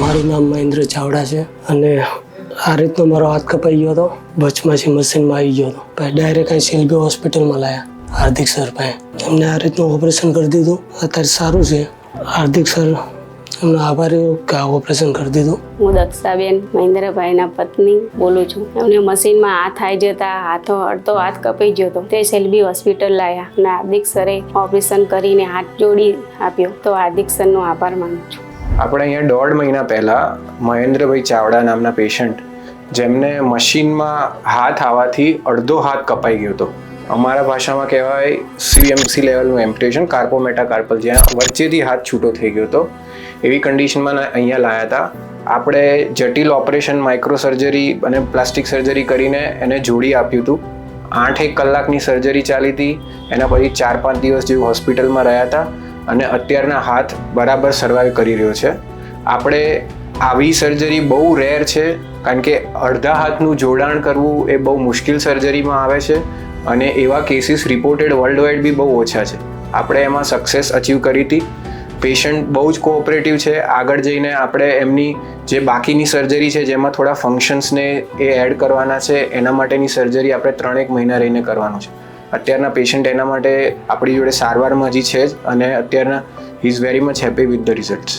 મારું નામ મહેન્દ્ર ચાવડા છે અને આ રીતનો મારો હાથ કપાઈ ગયો હતો. વચમાંથી મશીનમાં આવી ગયો હતો. પછી ડાયરેક્ટ અહીં સેલ્બી હોસ્પિટલમાં લાવ્યા હાર્દિક સર પાસે. એમને આ રીતનું ઓપરેશન કરી દીધું. અત્યારે સારું છે. હાર્દિક સર એમનો આભાર કે આ ઓપરેશન કરી દીધું. હું દક્ષાબેન મહેન્દ્રભાઈના પત્ની બોલું છું. એમને મશીનમાં હાથ આવી જતા અડધો હાથ કપાઈ ગયો હતો. તે સેલ્બી હોસ્પિટલ લાવ્યા અને હાર્દિક સરે ઓપરેશન કરીને હાથ જોડી આપ્યો. તો હાર્દિક સરનો આભાર માનું છું. આપણે અહીંયા 1.5 મહિના પહેલાં મહેન્દ્રભાઈ ચાવડા નામના પેશન્ટ જેમને મશીનમાં હાથ આવવાથી અડધો હાથ કપાઈ ગયો હતો. અમારા ભાષામાં કહેવાય CMC લેવલનું એમ્પ્યુટેશન, કાર્પો મેટાકાર્પલ, જ્યાં વચ્ચેથી હાથ છૂટો થઈ ગયો હતો. એવી કન્ડિશનમાં અહીંયા લાવ્યા હતા. આપણે જટિલ ઓપરેશન, માઇક્રો સર્જરી અને પ્લાસ્ટિક સર્જરી કરીને એને જોડી આપ્યું હતું. 8-1 કલાકની સર્જરી ચાલી હતી. એના પછી 4-5 દિવસ જેવું હોસ્પિટલમાં રહ્યા હતા અને અત્યારના હાથ બરાબર સર્વાઈવ કરી રહ્યો છે. આપણે આવી સર્જરી બહુ રેર છે, કારણ કે અડધા હાથનું જોડાણ કરવું એ બહુ મુશ્કેલ સર્જરીમાં આવે છે અને એવા કેસીસ રિપોર્ટેડ વર્લ્ડ વાઇડ બી બહુ ઓછા છે. આપણે એમાં સક્સેસ અચીવ કરી હતી. પેશન્ટ બહુ જ કોઓપરેટિવ છે. આગળ જઈને આપણે એમની જે બાકીની સર્જરી છે, જેમાં થોડા ફંક્શન્સને એ એડ કરવાના છે, એના માટેની સર્જરી આપણે 3-1 મહિના રહીને કરવાનું છે. અત્યારના પેશન્ટ એના માટે આપણી જોડે સારવારમાં હજી છે જ અને અત્યારના he is very much happy with the results.